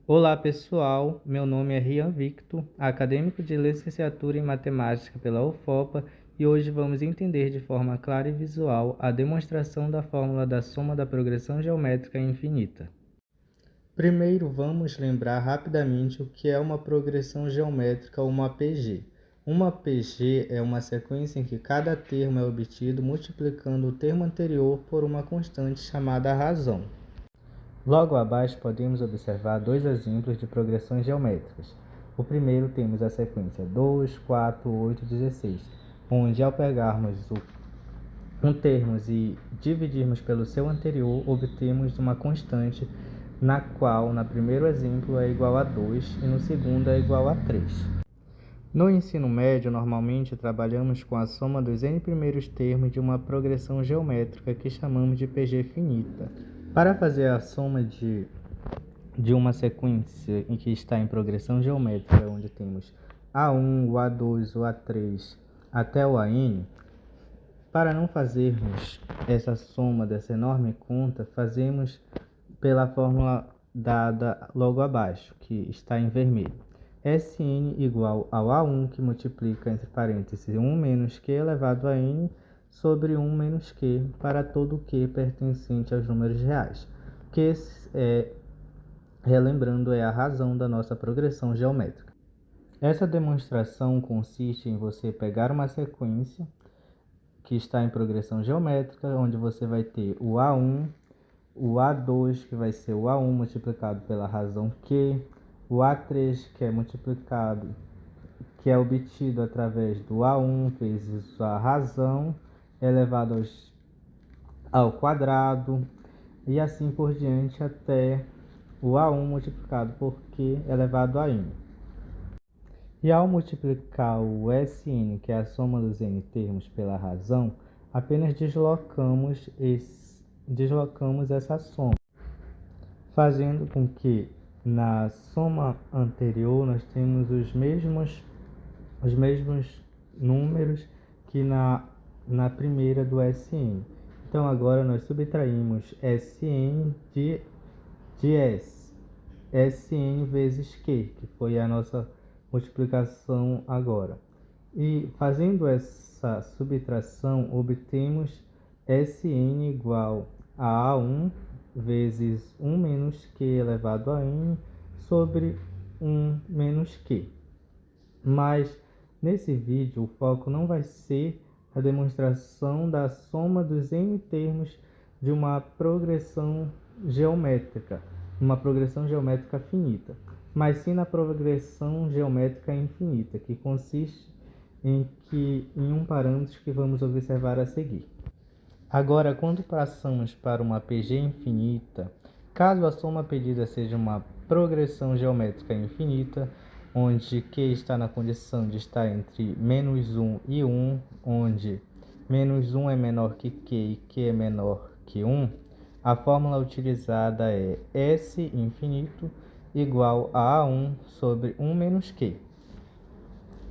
Olá pessoal, meu nome é Rian Victor, acadêmico de licenciatura em matemática pela UFOPA, e hoje vamos entender de forma clara e visual a demonstração da fórmula da soma da progressão geométrica infinita. Primeiro vamos lembrar rapidamente o que é uma progressão geométrica ou uma PG. Uma PG é uma sequência em que cada termo é obtido multiplicando o termo anterior por uma constante chamada razão. Logo abaixo podemos observar dois exemplos de progressões geométricas. O primeiro temos a sequência 2, 4, 8, 16, onde ao pegarmos um termo e dividirmos pelo seu anterior, obtemos uma constante na qual, no primeiro exemplo, é igual a 2 e no segundo é igual a 3. No ensino médio, normalmente trabalhamos com a soma dos n primeiros termos de uma progressão geométrica que chamamos de PG finita. Para fazer a soma de uma sequência em que está em progressão geométrica, onde temos A1, o A2, o A3 até o AN, para não fazermos essa soma dessa enorme conta, fazemos pela fórmula dada logo abaixo, que está em vermelho. Sn igual ao A1, que multiplica entre parênteses 1 menos Q elevado a N sobre 1 menos Q para todo Q pertencente aos números reais. Que relembrando, é a razão da nossa progressão geométrica. Essa demonstração consiste em você pegar uma sequência que está em progressão geométrica, onde você vai ter o A1, o A2, que vai ser o A1 multiplicado pela razão Q, o A3, que é obtido através do A1 vezes a razão elevado ao quadrado, e assim por diante até o A1 multiplicado por Q elevado a N. E ao multiplicar o Sn, que é a soma dos n termos, pela razão, apenas deslocamos essa soma, fazendo com que na soma anterior nós temos os mesmos números que na primeira do Sn. Então agora nós subtraímos Sn de S, Sn vezes Q, que foi a nossa multiplicação agora. E fazendo essa subtração, obtemos Sn igual a A1 vezes 1 menos Q elevado a N sobre 1 menos Q. Mas nesse vídeo o foco não vai ser a demonstração da soma dos n termos de uma progressão geométrica finita, mas sim na progressão geométrica infinita, que consiste em um parâmetro que vamos observar a seguir. Agora, quando passamos para uma PG infinita, caso a soma pedida seja uma progressão geométrica infinita, onde Q está na condição de estar entre menos 1 e 1, onde menos 1 é menor que Q e Q é menor que 1, a fórmula utilizada é S infinito igual a A1 sobre 1 menos Q.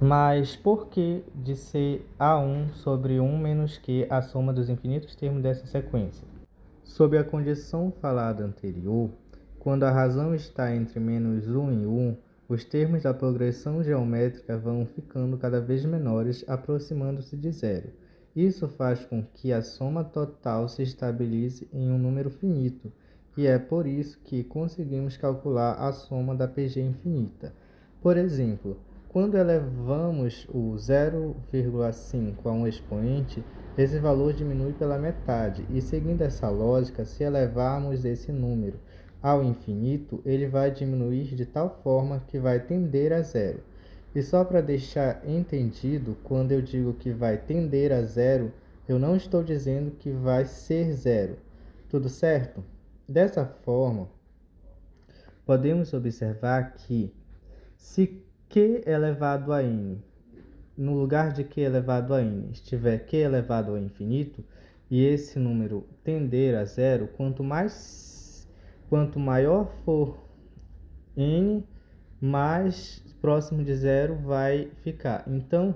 Mas por que de ser A1 sobre 1 menos Q a soma dos infinitos termos dessa sequência? Sob a condição falada anterior, quando a razão está entre menos 1 e 1, os termos da progressão geométrica vão ficando cada vez menores, aproximando-se de zero. Isso faz com que a soma total se estabilize em um número finito, e é por isso que conseguimos calcular a soma da PG infinita. Por exemplo, quando elevamos o 0,5 a um expoente, esse valor diminui pela metade, e seguindo essa lógica, se elevarmos esse número ao infinito, ele vai diminuir de tal forma que vai tender a zero. E só para deixar entendido, quando eu digo que vai tender a zero, eu não estou dizendo que vai ser zero. Tudo certo? Dessa forma, podemos observar que se Q elevado a N, no lugar de Q elevado a N, estiver Q elevado ao infinito, e esse número tender a zero, quanto maior for N, mais próximo de zero vai ficar. Então,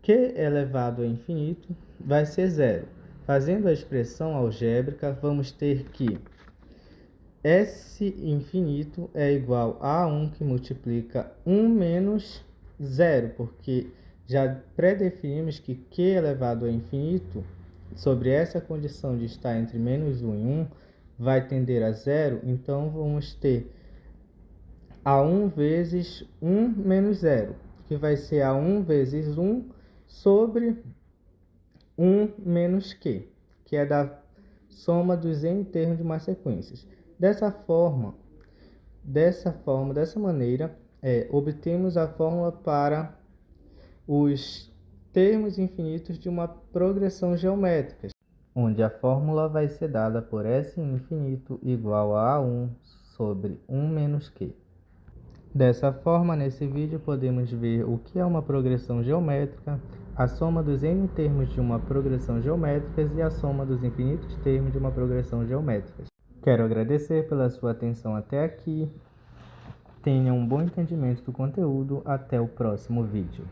Q elevado ao infinito vai ser zero. Fazendo a expressão algébrica, vamos ter que S infinito é igual a 1 que multiplica 1 menos 0, porque já pré-definimos que Q elevado a infinito, sobre essa condição de estar entre menos 1 e 1, vai tender a 0, então vamos ter a 1 vezes 1 menos 0, que vai ser a 1 vezes 1 sobre 1 menos Q, que é da soma dos n termos de uma sequência. Dessa maneira, obtemos a fórmula para os termos infinitos de uma progressão geométrica, onde a fórmula vai ser dada por S infinito igual a A1 sobre 1 menos Q. Dessa forma, nesse vídeo podemos ver o que é uma progressão geométrica, a soma dos n termos de uma progressão geométrica e a soma dos infinitos termos de uma progressão geométrica. Quero agradecer pela sua atenção até aqui. Tenha um bom entendimento do conteúdo. Até o próximo vídeo.